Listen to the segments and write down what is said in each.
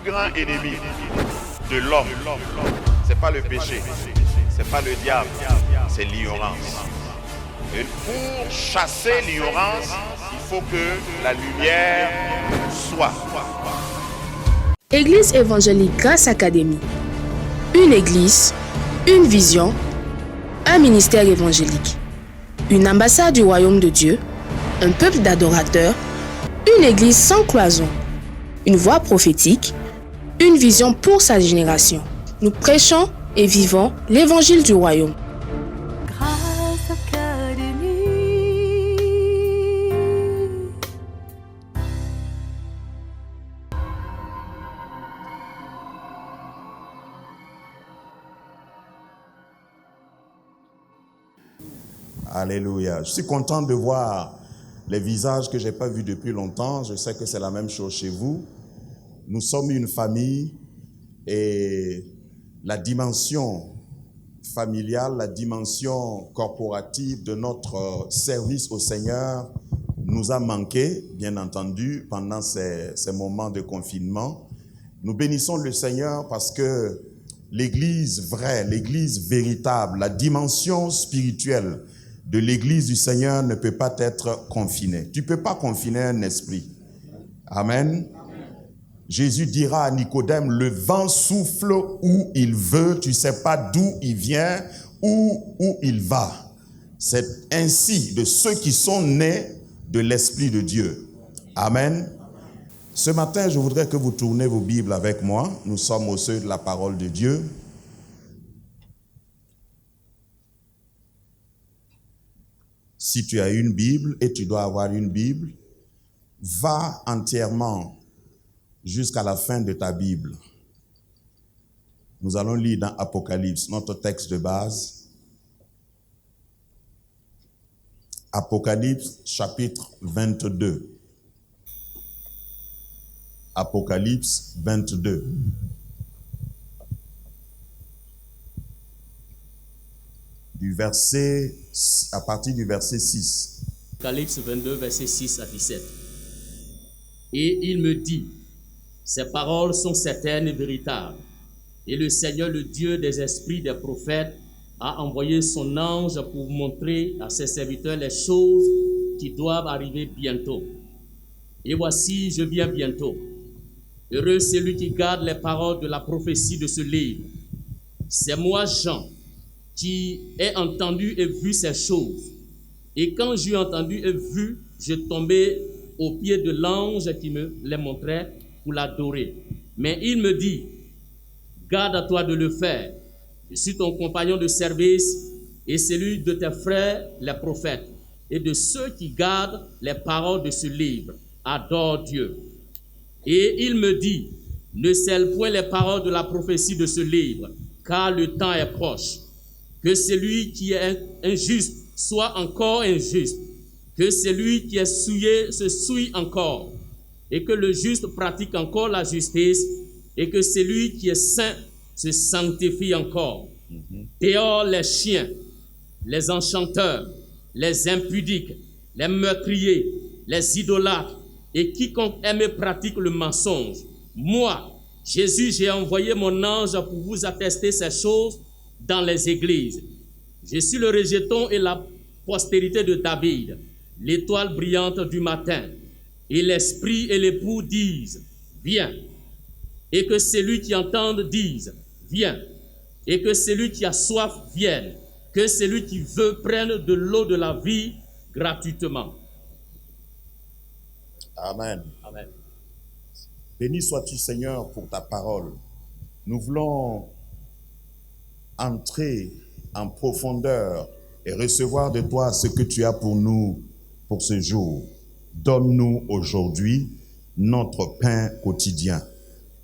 grand ennemi de l'homme, c'est pas le péché, c'est pas le diable, c'est l'ignorance. Et pour chasser l'ignorance, il faut que la lumière soit. Église évangélique Grâce Académie. Une église, une vision, un ministère évangélique. Une ambassade du royaume de Dieu, un peuple d'adorateurs, une église sans cloison, une voix prophétique, une vision pour sa génération. Nous prêchons et vivons l'évangile du royaume. Grâce Académie. Alléluia. Je suis content de voir les visages que je n'ai pas vus depuis longtemps. Je sais que c'est la même chose chez vous. Nous sommes une famille et la dimension familiale, la dimension corporative de notre service au Seigneur nous a manqué, bien entendu, pendant ces moments de confinement. Nous bénissons le Seigneur parce que l'église vraie, l'église véritable, la dimension spirituelle de l'église du Seigneur ne peut pas être confinée. Tu ne peux pas confiner un esprit. Amen. Jésus dira à Nicodème, le vent souffle où il veut, tu ne sais pas d'où il vient, où il va. C'est ainsi de ceux qui sont nés de l'Esprit de Dieu. Amen. Ce matin, je voudrais que vous tournez vos Bibles avec moi. Nous sommes au seuil de la parole de Dieu. Si tu as une Bible, et tu dois avoir une Bible, va entièrement jusqu'à la fin de ta Bible. Nous allons lire dans Apocalypse, notre texte de base. Apocalypse, chapitre 22. Apocalypse 22. À partir du verset 6. Apocalypse 22, verset 6 à 17. Et il me dit, ces paroles sont certaines et véritables. Et le Seigneur, le Dieu des esprits des prophètes, a envoyé son ange pour montrer à ses serviteurs les choses qui doivent arriver bientôt. Et voici, je viens bientôt. Heureux celui qui garde les paroles de la prophétie de ce livre. C'est moi, Jean, qui ai entendu et vu ces choses. Et quand j'ai entendu et vu, je tombais aux pieds de l'ange qui me les montrait pour l'adorer. Mais il me dit, garde à toi de le faire. Je suis ton compagnon de service et celui de tes frères, les prophètes, et de ceux qui gardent les paroles de ce livre. Adore Dieu. Et il me dit, ne scelle point les paroles de la prophétie de ce livre, car le temps est proche. Que celui qui est injuste soit encore injuste, que celui qui est souillé se souille encore, et que le juste pratique encore la justice, et que celui qui est saint se sanctifie encore. Dehors les chiens, les enchanteurs, les impudiques, les meurtriers, les idolâtres, et quiconque aime et pratique le mensonge. Moi, Jésus, j'ai envoyé mon ange pour vous attester ces choses dans les églises. Je suis le rejeton et la postérité de David, l'étoile brillante du matin. Et l'esprit et l'époux disent, viens. Et que celui qui entende dise, viens. Et que celui qui a soif vienne. Que celui qui veut prenne de l'eau de la vie gratuitement. Amen. Amen. Béni sois-tu, Seigneur, pour ta parole. Nous voulons entrer en profondeur et recevoir de toi ce que tu as pour nous pour ce jour. Donne-nous aujourd'hui notre pain quotidien.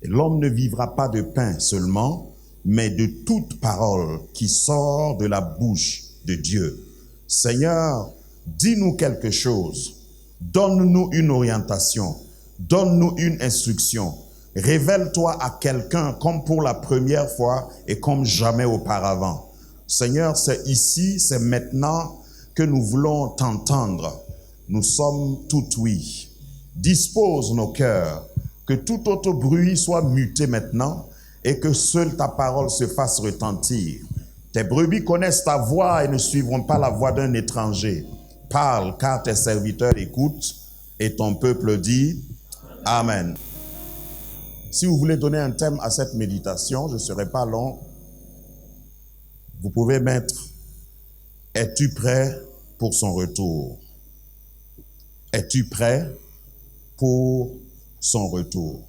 Et l'homme ne vivra pas de pain seulement, mais de toute parole qui sort de la bouche de Dieu. Seigneur, dis-nous quelque chose. Donne-nous une orientation. Donne-nous une instruction. Révèle-toi à quelqu'un comme pour la première fois et comme jamais auparavant. Seigneur, c'est ici, c'est maintenant que nous voulons t'entendre. Nous sommes tout oui. Dispose nos cœurs Que tout autre bruit soit muté maintenant et que seule ta parole se fasse retentir. Tes brebis connaissent ta voix et ne suivront pas la voix d'un étranger. Parle, car tes serviteurs écoutent et ton peuple dit Amen. Si vous voulez donner un thème à cette méditation, je ne serai pas long. Vous pouvez mettre « Es-tu prêt pour son retour ?» Es-tu prêt pour son retour?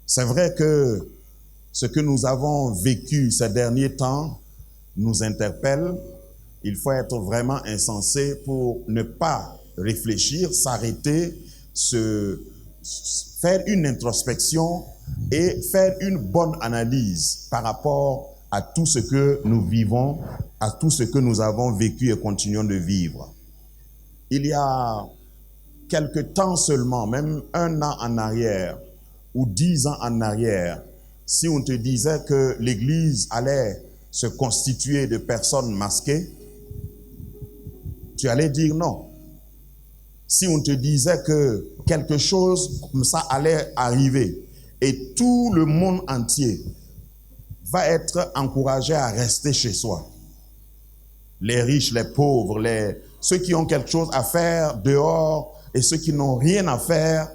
C'est vrai que ce que nous avons vécu ces derniers temps nous interpelle. Il faut être vraiment insensé pour ne pas réfléchir, s'arrêter, faire une introspection et faire une bonne analyse par rapport à tout ce que nous vivons, à tout ce que nous avons vécu et continuons de vivre. Il y a quelque temps seulement, même 1 an en arrière ou 10 ans en arrière, si on te disait que l'Église allait se constituer de personnes masquées, tu allais dire non. Si on te disait que quelque chose comme ça allait arriver et tout le monde entier va être encouragé à rester chez soi, les riches, les pauvres, ceux qui ont quelque chose à faire dehors et ceux qui n'ont rien à faire,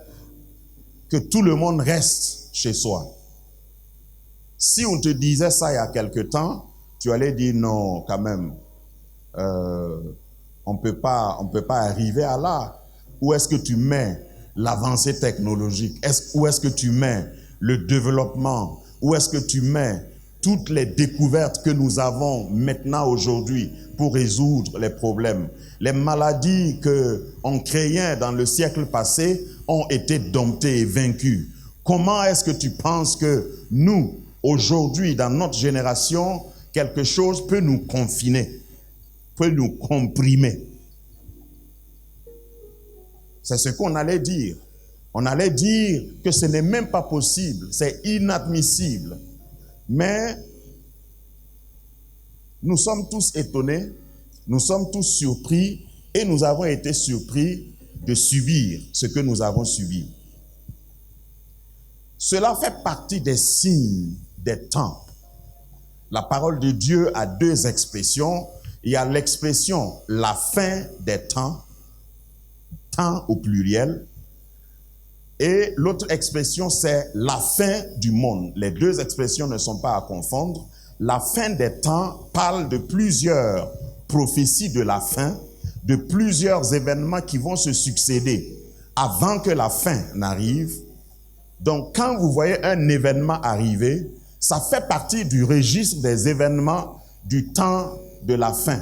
que tout le monde reste chez soi. Si on te disait ça il y a quelque temps, tu allais dire non, quand même, on peut pas arriver à là. Où est-ce que tu mets l'avancée technologique? Où est-ce que tu mets le développement? Où est-ce que tu mets toutes les découvertes que nous avons maintenant aujourd'hui pour résoudre les problèmes? Les maladies qu'on craignait dans le siècle passé ont été domptées et vaincues. Comment est-ce que tu penses que nous, aujourd'hui, dans notre génération, quelque chose peut nous confiner, peut nous comprimer? C'est ce qu'on allait dire. On allait dire que ce n'est même pas possible, c'est inadmissible. Mais nous sommes tous étonnés, nous sommes tous surpris et nous avons été surpris de subir ce que nous avons subi. Cela fait partie des signes des temps. La parole de Dieu a 2 expressions. Il y a l'expression « la fin des temps », temps au pluriel, et l'autre expression c'est « la fin du monde ». Les 2 expressions ne sont pas à confondre. La fin des temps parle de plusieurs prophéties de la fin, de plusieurs événements qui vont se succéder avant que la fin n'arrive. Donc, quand vous voyez un événement arriver, ça fait partie du registre des événements du temps de la fin.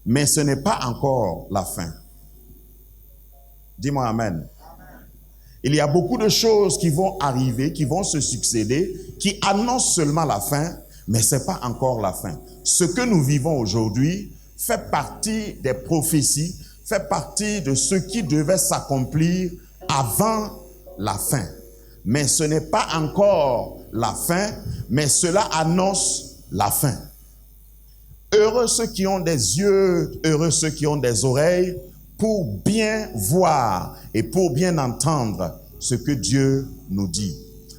Mais ce n'est pas encore la fin. Dis-moi Amen. Il y a beaucoup de choses qui vont arriver, qui vont se succéder, qui annoncent seulement la fin, mais ce n'est pas encore la fin. Ce que nous vivons aujourd'hui fait partie des prophéties, fait partie de ce qui devait s'accomplir avant la fin. Mais ce n'est pas encore la fin, mais cela annonce la fin. Heureux ceux qui ont des yeux, heureux ceux qui ont des oreilles, pour bien voir et pour bien entendre ce que Dieu nous dit.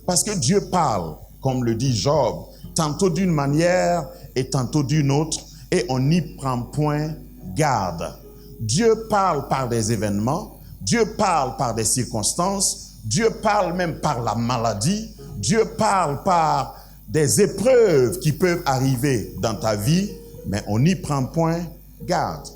Parce que Dieu parle, comme le dit Job, tantôt d'une manière et tantôt d'une autre, et on n'y prend point garde. Dieu parle par des événements, Dieu parle par des circonstances, Dieu parle même par la maladie, Dieu parle par des épreuves qui peuvent arriver dans ta vie, mais on n'y prend point garde.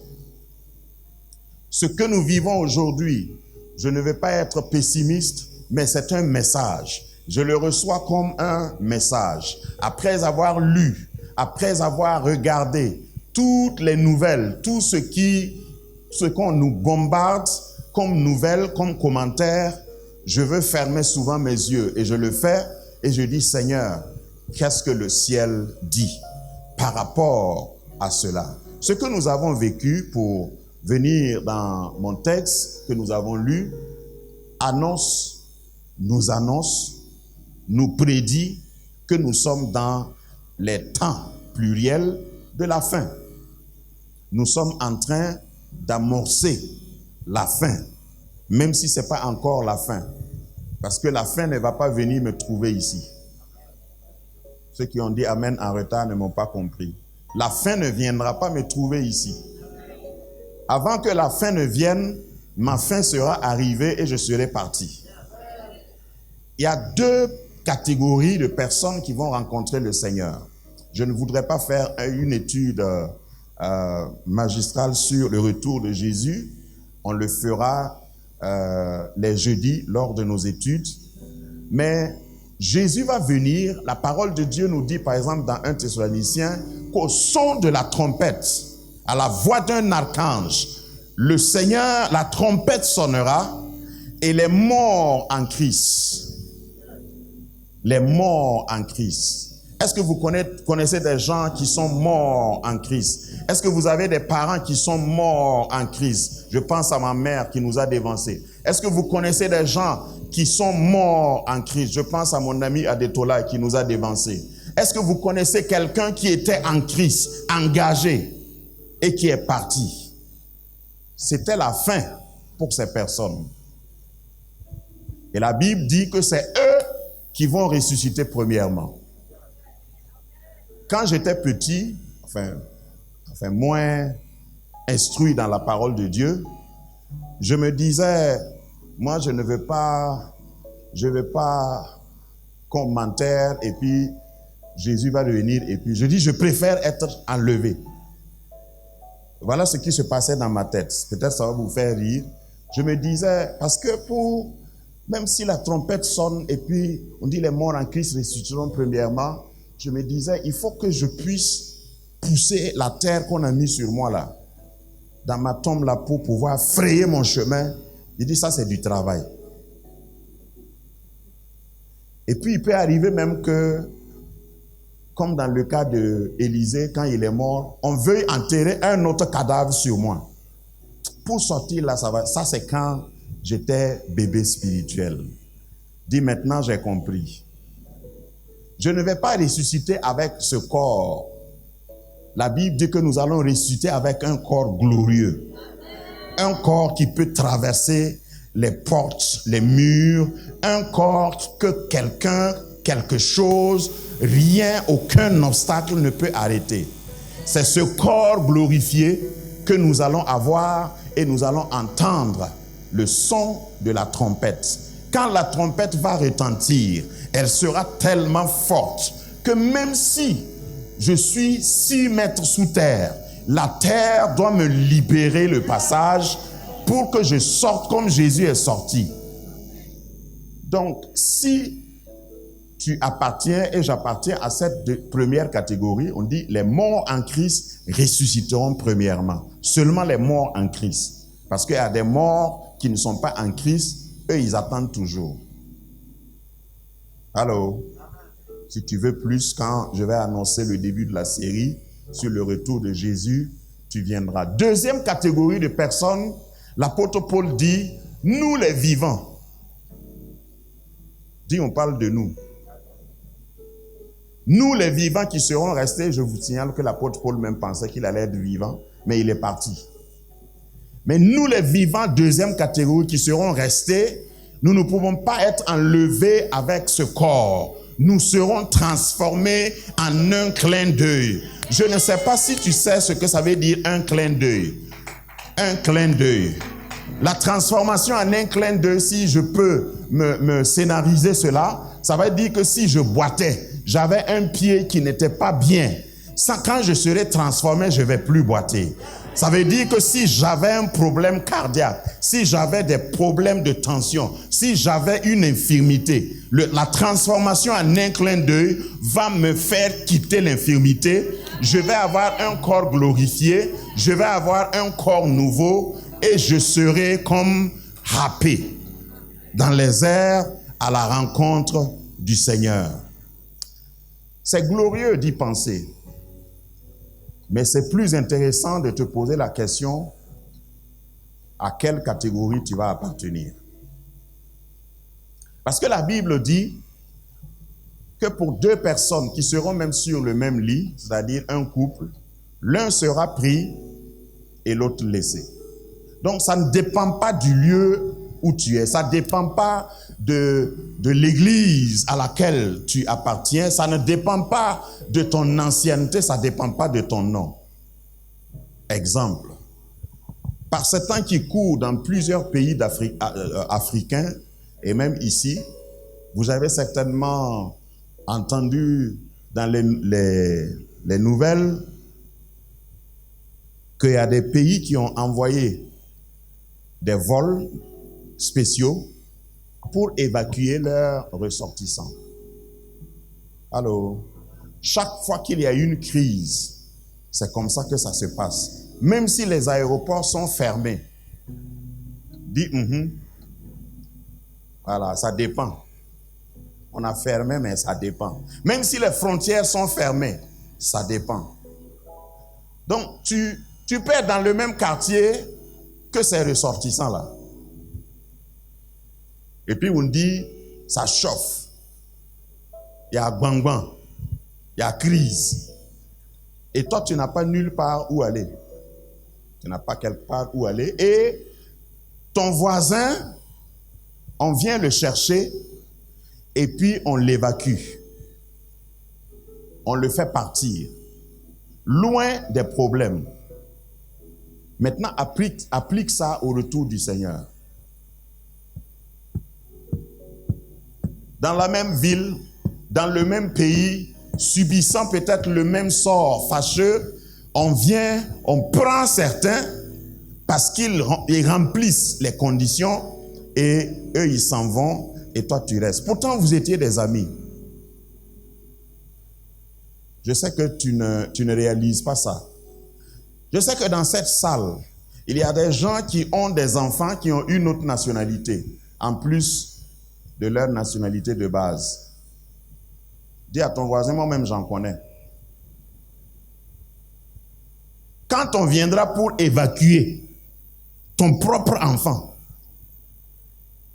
Ce que nous vivons aujourd'hui, je ne vais pas être pessimiste, mais c'est un message. Je le reçois comme un message. Après avoir lu, après avoir regardé toutes les nouvelles, tout ce qu'on nous bombarde comme nouvelles, comme commentaires, je veux fermer souvent mes yeux et je le fais et je dis, Seigneur, qu'est-ce que le ciel dit par rapport à cela? Ce que nous avons vécu, pour venir dans mon texte que nous avons lu, nous prédit que nous sommes dans les temps pluriels de la fin. Nous sommes en train d'amorcer la fin, même si ce n'est pas encore la fin. Parce que la fin ne va pas venir me trouver ici. Ceux qui ont dit Amen en retard ne m'ont pas compris. La fin ne viendra pas me trouver ici. Avant que la fin ne vienne, ma fin sera arrivée et je serai parti. Il y a deux catégories de personnes qui vont rencontrer le Seigneur. Je ne voudrais pas faire une étude magistrale sur le retour de Jésus. On le fera les jeudis lors de nos études. Mais Jésus va venir. La parole de Dieu nous dit, par exemple, dans 1 Thessaloniciens, qu'au son de la trompette, à la voix d'un archange, le Seigneur, la trompette sonnera et les morts en Christ. Les morts en Christ. Est-ce que vous connaissez des gens qui sont morts en Christ? Est-ce que vous avez des parents qui sont morts en Christ? Je pense à ma mère qui nous a dévancés. Est-ce que vous connaissez des gens qui sont morts en Christ? Je pense à mon ami Adetola qui nous a dévancés. Est-ce que vous connaissez quelqu'un qui était en Christ, engagé et qui est parti? C'était la fin pour ces personnes. Et la Bible dit que c'est eux qui vont ressusciter premièrement. Quand j'étais petit, enfin moins instruit dans la parole de Dieu, je me disais, moi je ne veux pas qu'on m'enterre et puis Jésus va revenir et puis je dis je préfère être enlevé. Voilà ce qui se passait dans ma tête. Peut-être ça va vous faire rire. Je me disais, parce que même si la trompette sonne et puis on dit les morts en Christ ressusciteront premièrement, je me disais, il faut que je puisse pousser la terre qu'on a mise sur moi là, dans ma tombe là, pour pouvoir frayer mon chemin. Il dit, ça c'est du travail. Et puis il peut arriver même que, comme dans le cas d'Élisée, quand il est mort, on veut enterrer un autre cadavre sur moi. Pour sortir là, ça c'est quand j'étais bébé spirituel. Dis maintenant, j'ai compris. Je ne vais pas ressusciter avec ce corps. La Bible dit que nous allons ressusciter avec un corps glorieux. Un corps qui peut traverser les portes, les murs. Un corps que quelque chose, rien, aucun obstacle ne peut arrêter. C'est ce corps glorifié que nous allons avoir et nous allons entendre le son de la trompette. Quand la trompette va retentir, elle sera tellement forte que même si je suis 6 mètres sous terre, la terre doit me libérer le passage pour que je sorte comme Jésus est sorti. Donc, si tu appartiens et j'appartiens à cette première catégorie, on dit les morts en Christ ressusciteront premièrement. Seulement les morts en Christ. Parce qu'il y a des morts qui ne sont pas en Christ, eux ils attendent toujours. Allô? Si tu veux plus, quand je vais annoncer le début de la série sur le retour de Jésus, tu viendras. Deuxième catégorie de personnes, l'apôtre Paul dit, nous les vivants. Dis, on parle de nous. Nous les vivants qui serons restés, je vous signale que l'apôtre Paul même pensait qu'il allait être vivant, mais il est parti. Mais nous les vivants, deuxième catégorie, qui seront restés, nous ne pouvons pas être enlevés avec ce corps. Nous serons transformés en un clin d'œil. Je ne sais pas si tu sais ce que ça veut dire un clin d'œil. Un clin d'œil. La transformation en un clin d'œil, si je peux me scénariser cela, ça veut dire que si je boitais, j'avais un pied qui n'était pas bien. Quand je serai transformé, je ne vais plus boiter. Ça veut dire que si j'avais un problème cardiaque, si j'avais des problèmes de tension, si j'avais une infirmité, la transformation en un clin d'œil va me faire quitter l'infirmité. Je vais avoir un corps glorifié, je vais avoir un corps nouveau et je serai comme happé dans les airs à la rencontre du Seigneur. C'est glorieux d'y penser. Mais c'est plus intéressant de te poser la question, à quelle catégorie tu vas appartenir. Parce que la Bible dit que pour 2 personnes qui seront même sur le même lit, c'est-à-dire un couple, l'un sera pris et l'autre laissé. Donc ça ne dépend pas du lieu où tu es. Ça ne dépend pas de l'église à laquelle tu appartiens. Ça ne dépend pas de ton ancienneté. Ça ne dépend pas de ton nom. Exemple. Par ce temps qui court dans plusieurs pays africains, et même ici, vous avez certainement entendu dans les nouvelles qu'il y a des pays qui ont envoyé des vols spéciaux pour évacuer leurs ressortissants. Alors, chaque fois qu'il y a une crise, c'est comme ça que ça se passe. Même si les aéroports sont fermés, dis voilà, ça dépend. On a fermé, mais ça dépend. Même si les frontières sont fermées, ça dépend. Donc, tu peux être dans le même quartier que ces ressortissants-là. Et puis, on dit, ça chauffe. Il y a bang-bang. Il y a crise. Et toi, tu n'as pas nulle part où aller. Tu n'as pas quelque part où aller. Et ton voisin, on vient le chercher et puis on l'évacue. On le fait partir. Loin des problèmes. Maintenant, applique ça au retour du Seigneur. Dans la même ville, dans le même pays, subissant peut-être le même sort fâcheux, on prend certains parce qu'ils remplissent les conditions et eux, ils s'en vont et toi, tu restes. Pourtant, vous étiez des amis. Je sais que tu ne réalises pas ça. Je sais que dans cette salle, il y a des gens qui ont des enfants qui ont une autre nationalité, en plus de leur nationalité de base. Dis à ton voisin, moi-même j'en connais. Quand on viendra pour évacuer ton propre enfant,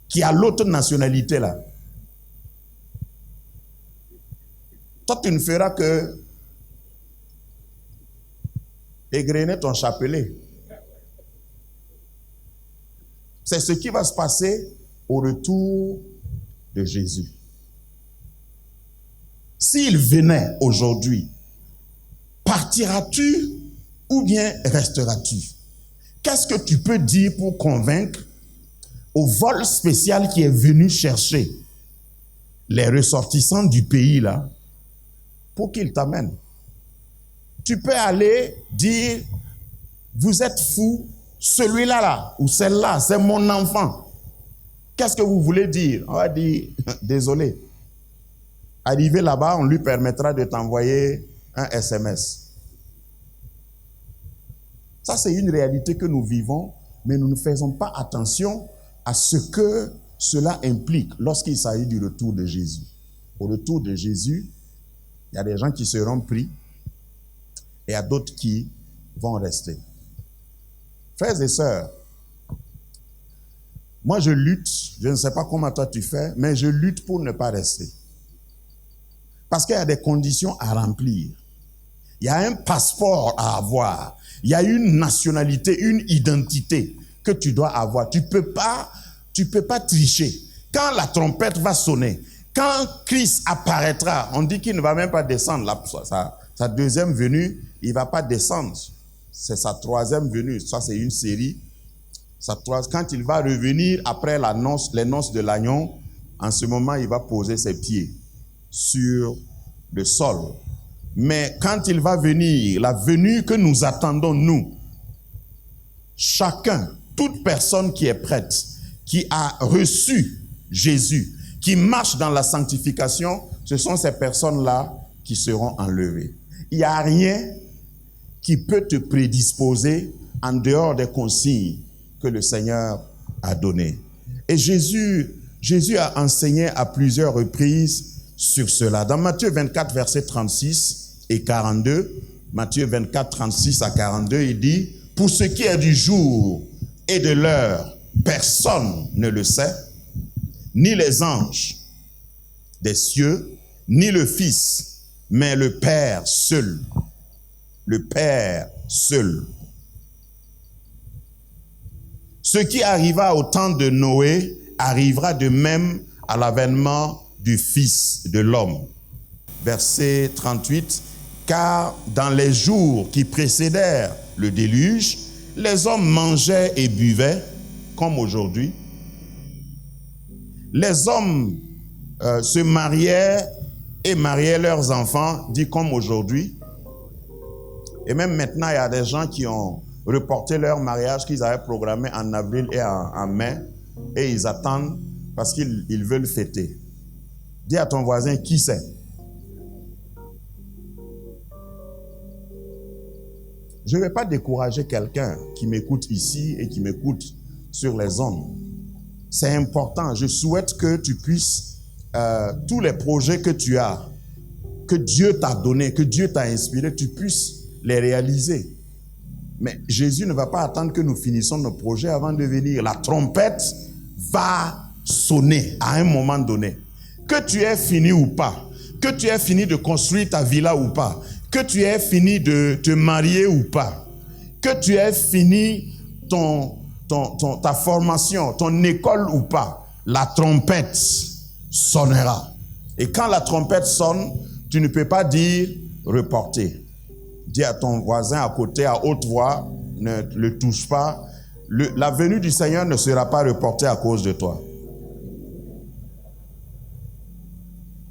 qui a l'autre nationalité là, toi tu ne feras que égrener ton chapelet. C'est ce qui va se passer au retour de Jésus. S'il venait aujourd'hui, partiras-tu ou bien resteras-tu? Qu'est-ce que tu peux dire pour convaincre au vol spécial qui est venu chercher les ressortissants du pays là pour qu'il t'amène? Tu peux aller dire, vous êtes fou, celui-là là, ou celle-là, c'est mon enfant. Qu'est-ce que vous voulez dire? On va dire, désolé. Arrivé là-bas, on lui permettra de t'envoyer un SMS. Ça, c'est une réalité que nous vivons, mais nous ne faisons pas attention à ce que cela implique lorsqu'il s'agit du retour de Jésus. Au retour de Jésus, il y a des gens qui seront pris et il y a d'autres qui vont rester. Frères et sœurs, moi je lutte, je ne sais pas comment toi tu fais, mais je lutte pour ne pas rester. Parce qu'il y a des conditions à remplir. Il y a un passeport à avoir. Il y a une nationalité, une identité que tu dois avoir. Tu peux pas tricher. Quand la trompette va sonner, quand Christ apparaîtra, on dit qu'il ne va même pas descendre. Sa deuxième venue, il ne va pas descendre. C'est sa troisième venue. Ça, c'est une série. Quand il va revenir après les noces de l'agneau, en ce moment, il va poser ses pieds sur le sol. Mais quand il va venir, la venue que nous attendons, nous, chacun, toute personne qui est prête, qui a reçu Jésus, qui marche dans la sanctification, ce sont ces personnes-là qui seront enlevées. Il n'y a rien qui peut te prédisposer en dehors des consignes que le Seigneur a données. Et Jésus a enseigné à plusieurs reprises sur cela. Dans Matthieu 24, versets 36 et 42, Matthieu 24, 36 à 42, il dit, « Pour ce qui est du jour et de l'heure, personne ne le sait, ni les anges des cieux, ni le Fils, mais le Père seul. » Le Père seul. Ce qui arriva au temps de Noé arrivera de même à l'avènement du Fils de l'homme. Verset 38. Car dans les jours qui précédèrent le déluge, les hommes mangeaient et buvaient comme aujourd'hui. Les hommes se mariaient et mariaient leurs enfants, dit comme aujourd'hui. Et même maintenant, il y a des gens qui ont reporté leur mariage qu'ils avaient programmé en avril et en mai, et ils attendent parce qu'ils veulent fêter. Dis à ton voisin, qui c'est? Je ne vais pas décourager quelqu'un qui m'écoute ici et qui m'écoute sur les ondes. C'est important. Je souhaite que tu puisses, tous les projets que tu as, que Dieu t'a donné, que Dieu t'a inspiré, tu puisses les réaliser. Mais Jésus ne va pas attendre que nous finissions nos projets avant de venir. La trompette va sonner à un moment donné. Que tu aies fini ou pas, que tu aies fini de construire ta villa ou pas, que tu aies fini de te marier ou pas, que tu aies fini ta formation, ton école ou pas, la trompette sonnera. Et quand la trompette sonne, tu ne peux pas dire reporter. Dis à ton voisin à côté à haute voix, ne le touche pas. La venue du Seigneur ne sera pas reportée à cause de toi.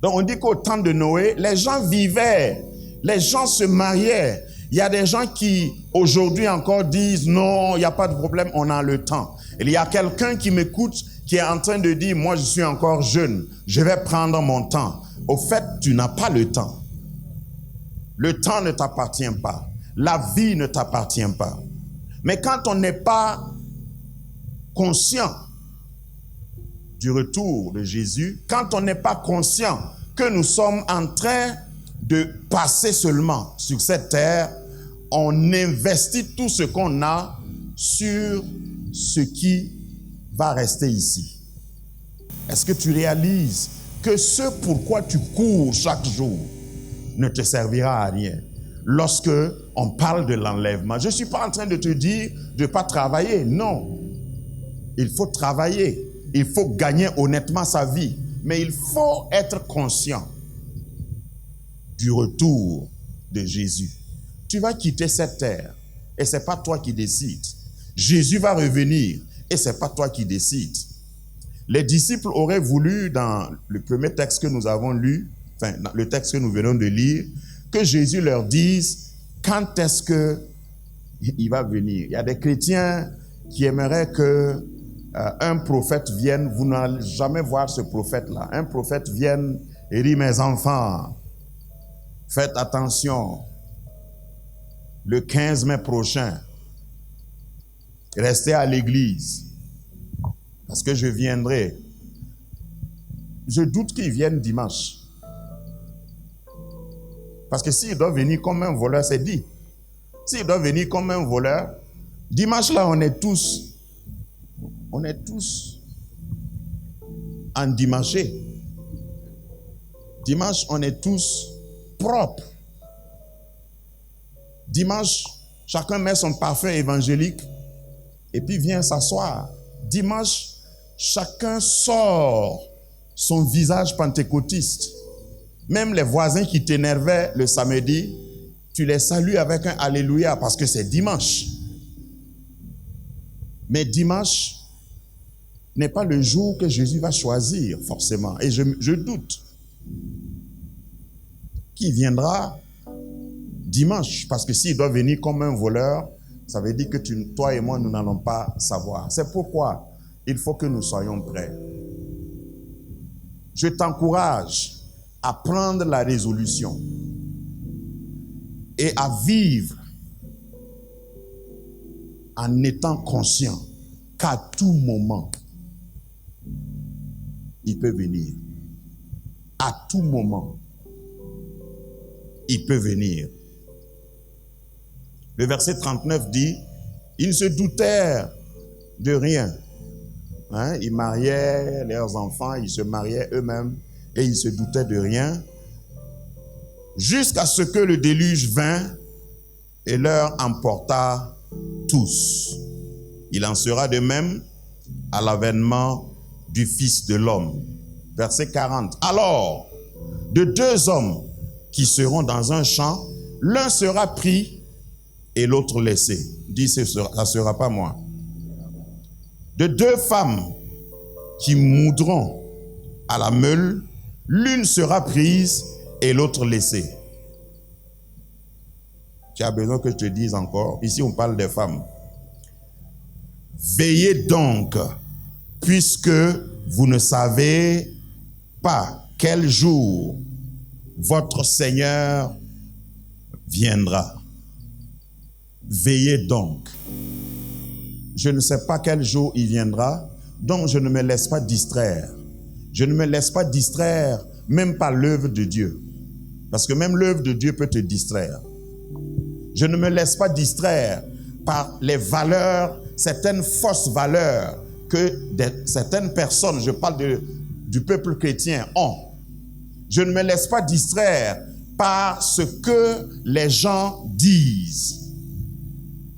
Donc on dit qu'au temps de Noé, les gens vivaient, les gens se mariaient. Il y a des gens qui aujourd'hui encore disent non, il n'y a pas de problème, on a le temps. Il y a quelqu'un qui m'écoute qui est en train de dire moi je suis encore jeune, je vais prendre mon temps. Au fait, tu n'as pas le temps. Le temps ne t'appartient pas. La vie ne t'appartient pas. Mais quand on n'est pas conscient du retour de Jésus, quand on n'est pas conscient que nous sommes en train de passer seulement sur cette terre, on investit tout ce qu'on a sur ce qui va rester ici. Est-ce que tu réalises que ce pourquoi tu cours chaque jour ne te servira à rien? Lorsque on parle de l'enlèvement, je ne suis pas en train de te dire de ne pas travailler. Non. Il faut travailler. Il faut gagner honnêtement sa vie. Mais il faut être conscient du retour de Jésus. Tu vas quitter cette terre et ce n'est pas toi qui décides. Jésus va revenir et ce n'est pas toi qui décides. Les disciples auraient voulu, dans le premier texte que nous avons lu, enfin, dans le texte que nous venons de lire, que Jésus leur dise quand est-ce qu'il va venir. Il y a des chrétiens qui aimeraient que un prophète vienne. Vous n'allez jamais voir ce prophète-là. Un prophète vienne et dit, mes enfants, faites attention. Le 15 mai prochain, restez à l'église parce que je viendrai. Je doute qu'ils viennent dimanche. Parce que s'il doit venir comme un voleur, c'est dit. S'il doit venir comme un voleur, dimanche là, on est tous endimanchés. Dimanche, on est tous propres. Dimanche, chacun met son parfum évangélique et puis vient s'asseoir. Dimanche, chacun sort son visage pentecôtiste. Même les voisins qui t'énervaient le samedi, tu les salues avec un alléluia parce que c'est dimanche. Mais dimanche n'est pas le jour que Jésus va choisir forcément. Et je doute qu'il viendra dimanche. Parce que s'il doit venir comme un voleur, ça veut dire que toi et moi, nous n'allons pas savoir. C'est pourquoi il faut que nous soyons prêts. Je t'encourage à prendre la résolution et à vivre en étant conscient qu'à tout moment, il peut venir. À tout moment, il peut venir. Le verset 39 dit, ils se doutèrent de rien. Ils mariaient leurs enfants, ils se mariaient eux-mêmes et ils se doutaient de rien. Jusqu'à ce que le déluge vint et leur emporta tous. Il en sera de même à l'avènement du Fils de l'homme. Verset 40. Alors, de deux hommes qui seront dans un champ, l'un sera pris et l'autre laissé. Dis, ça ne sera pas moi. De deux femmes qui moudront à la meule, l'une sera prise et l'autre laissée. Tu as besoin que je te dise encore. Ici, on parle des femmes. Veillez donc, puisque vous ne savez pas quel jour votre Seigneur viendra. Veillez donc. Je ne sais pas quel jour il viendra, donc je ne me laisse pas distraire. Je ne me laisse pas distraire, même par l'œuvre de Dieu. Parce que même l'œuvre de Dieu peut te distraire. Je ne me laisse pas distraire par les valeurs, certaines fausses valeurs que certaines personnes, je parle du peuple chrétien, ont. Je ne me laisse pas distraire par ce que les gens disent.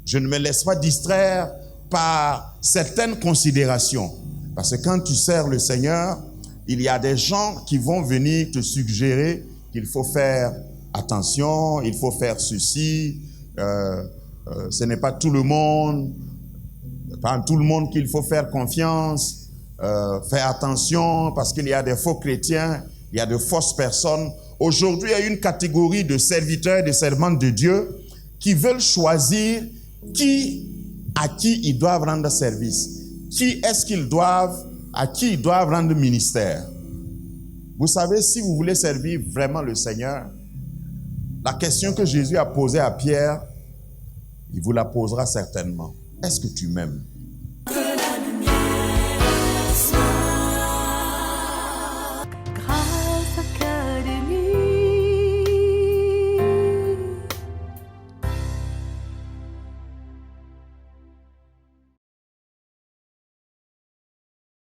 Je ne me laisse pas distraire par certaines considérations. Parce que quand tu sers le Seigneur, il y a des gens qui vont venir te suggérer qu'il faut faire attention, il faut faire ceci, ce n'est pas tout le monde, pas tout le monde qu'il faut faire confiance, faire attention parce qu'il y a des faux chrétiens, il y a de fausses personnes. Aujourd'hui, il y a une catégorie de serviteurs et de servantes de Dieu qui veulent choisir à qui ils doivent rendre service. À qui ils doivent rendre ministère. Vous savez, si vous voulez servir vraiment le Seigneur, la question que Jésus a posée à Pierre, il vous la posera certainement. Est-ce que tu m'aimes?